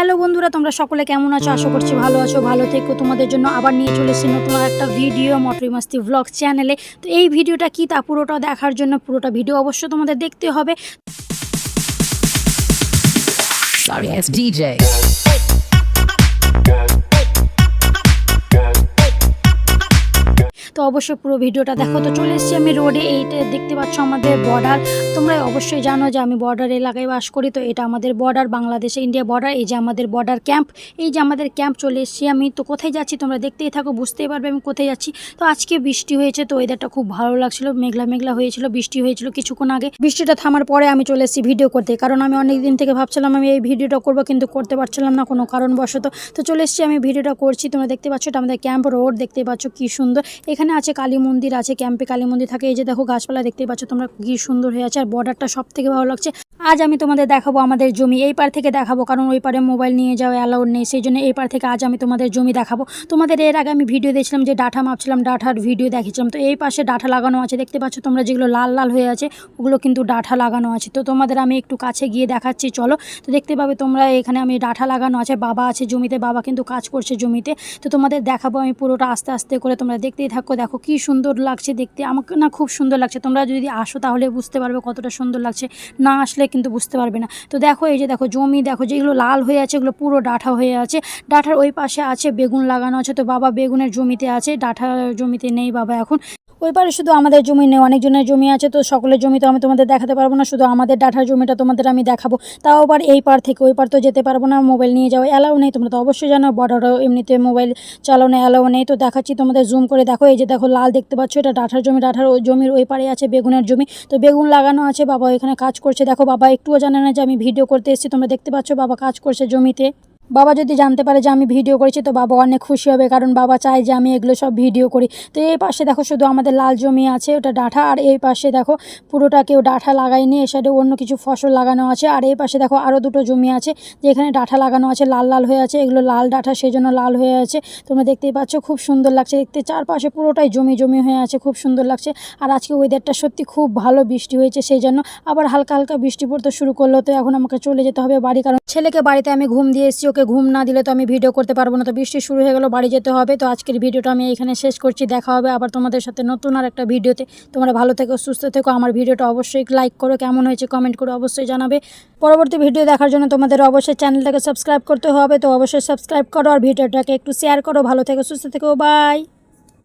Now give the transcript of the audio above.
Hello বন্ধুরা, তোমরা সকলে কেমন আছো? আশা করছি ভালো আছো, ভালো থেকো। তোমাদের জন্য আবার নিয়ে চলে এসেছি নতুন একটা ভিডিও মটরি মাস্তি ভ্লগ চ্যানেলে। তো এই ভিডিওটা কি তা পুরোটা দেখার জন্য পুরোটা ভিডিও অবশ্যই তোমাদের দেখতে হবে। Sorry, it's DJ. তো অবশ্যই পুরো ভিডিওটা দেখো। তো চলে এসেছি আমি রোডে। এইটা দেখতে পাচ্ছ আমাদের বর্ডার। তোমরা অবশ্যই জানো যে আমি বর্ডার এলাকায় বাস করি। তো এটা আমাদের বর্ডার, বাংলাদেশে ইন্ডিয়া বর্ডার। এই যে আমাদের বর্ডার ক্যাম্প, এই যে আমাদের ক্যাম্প চলে এসেছি আমি। তো কোথায় যাচ্ছি তোমরা দেখতেই থাকো, বুঝতেই পারবে আমি কোথায় যাচ্ছি। তো আজকে বৃষ্টি হয়েছে, তো ওয়েদারটা খুব ভালো লাগছিল, মেঘলা মেঘলা হয়েছিল, বৃষ্টি হয়েছিল কিছুক্ষণ আগে। বৃষ্টিটা থামার পরে আমি চলে এসেছি ভিডিও করতে, কারণ আমি অনেক দিন থেকে ভাবছিলাম আমি এই ভিডিওটা করবো, কিন্তু করতে পারছিলাম না কোনো কারণবশত। তো চলে এসেছি আমি ভিডিওটা করছি। তোমরা দেখতে পাচ্ছ এটা আমাদের ক্যাম্প রোড, দেখতে পাচ্ছ কি সুন্দর। এখানে আছে কালী মন্দির আছে, ক্যাম্পে কালী মন্দির থাকে। এই যে দেখো গাছপালা দেখতে পাচ্ছ তোমরা, কি সুন্দর হয়ে আছে। আর বর্ডারটা সব থেকে ভালো লাগছে। আজ আমি তোমাদের দেখাবো আমাদের জমি। এই পার থেকে দেখাবো, কারণ ওই পারে মোবাইল নিয়ে যাওয়া অ্যালাউড নেই, সেই জন্য এই পার থেকে আজ আমি তোমাদের জমি দেখাবো। তোমাদের এর আগে আমি ভিডিও দিয়েছিলাম যে ডাঁঠা মাপছিলাম, ডাঁঠার ভিডিও দেখেছিলাম। তো এই পাশে ডাঁঠা লাগানো আছে, দেখতে পাচ্ছ তোমরা, যেগুলো লাল লাল হয়ে আছে ওগুলো কিন্তু ডাঁঠা লাগানো আছে। তো তোমাদের আমি একটু কাছে গিয়ে দেখাচ্ছি, চলো। তো দেখতে পাবে তোমরা, এখানে আমি ডাঁঠা লাগানো আছে, বাবা আছে জমিতে, বাবা কিন্তু কাজ করছে জমিতে। তো তোমাদের দেখাবো আমি পুরোটা আস্তে আস্তে করে, তোমরা দেখতেই থাকো। দেখো কি সুন্দর লাগছে দেখতে, আমাকে না খুব সুন্দর লাগছে। তোমরা যদি আসো তাহলে বুঝতে পারবে কতটা সুন্দর লাগছে, না আসলে কিন্তু বুঝতে পারবে না। তো দেখো এই যে দেখো জমি, দেখো যেগুলো লাল হয়ে আছে এগুলো পুরো ডাঁঠা হয়ে আছে। ডাঁঠার ওই পাশে আছে বেগুন লাগানো আছে। তো বাবা বেগুনের জমিতে আছে, ডাঁঠা জমিতে নেই বাবা এখন। ওই পারে শুধু আমাদের জমি নেই, অনেকজনের জমি আছে। তো সকলের জমি তো আমি তোমাদের দেখাতে পারবো না, শুধু আমাদের ডাঁঠার জমিটা তোমাদের আমি দেখাবো। তাও আবার এই পার থেকে ওই পার তো যেতে পারবো না, মোবাইল নিয়ে যাওয়া অ্যালাউ নেই। তোমরা তো অবশ্যই জানো বর্ডারও এমনিতে মোবাইল চালানো অ্যালাউ নেই। তো দেখাচ্ছি তোমাদের জুম করে, দেখো এই যে দেখো লাল দেখতে পাচ্ছ, এটা ডাঁঠার জমি। ডাঁঠার ওই জমির ওই পারে আছে বেগুনের জমি। তো বেগুন লাগানো আছে, বাবা এখানে কাজ করছে। দেখো বাবা একটুও জানে না যে আমি ভিডিও করতে এসেছি। তোমরা দেখতে পাচ্ছ বাবা কাজ করছে জমিতে। বাবা যদি জানতে পারে যে আমি ভিডিও করেছি তো বাবা অনেক খুশি হবে, কারণ বাবা চায় যে আমি এগুলো সব ভিডিও করি। তো এই পাশে দেখো শুধু আমাদের লাল জমি আছে, ওটা ডাঁঠা। আর এই পাশে দেখো পুরোটা কেউ ডাঁঠা লাগায়নি, এ সাইডে অন্য কিছু ফসল লাগানো আছে। আর এই পাশে দেখো আরও দুটো জমি আছে যেখানে ডাঁঠা লাগানো আছে, লাল লাল হয়ে আছে, এগুলো লাল ডাঁঠা সেই জন্য লাল হয়ে আছে। তোমরা দেখতেই পাচ্ছ খুব সুন্দর লাগছে দেখতে, চারপাশে পুরোটাই জমি জমি হয়ে আছে, খুব সুন্দর লাগছে। আর আজকে ওয়েদারটা সত্যি খুব ভালো, বৃষ্টি হয়েছে সেই জন্য। আবার হালকা হালকা বৃষ্টি পড়তে শুরু করলো। তো এখন আমাকে চলে যেতে হবে বাড়ি, কারণ ছেলেকে বাড়িতে আমি ঘুম দিয়ে এসেছি, ওকে ঘুম না দিলে তো আমি ভিডিও করতে পারবো না। তো বৃষ্টি শুরু হয়ে গেল, বাড়ি যেতে হবে। তো আজকের ভিডিওটা আমি এখানে শেষ করছি, দেখা হবে আবার তোমাদের সাথে নতুন আর একটা ভিডিওতে। তোমরা ভালো থেকো, সুস্থ থেকো। আমার ভিডিওটা অবশ্যই লাইক করো, কেমন হয়েছে কমেন্ট করে অবশ্যই জানাবে। পরবর্তী ভিডিও দেখার জন্য তোমাদের অবশ্যই চ্যানেলটাকে সাবস্ক্রাইব করতে হবে। তো অবশ্যই সাবস্ক্রাইব করো আর ভিডিওটাকে একটু শেয়ার করো। ভালো থেকো, সুস্থ থেকো, বাই।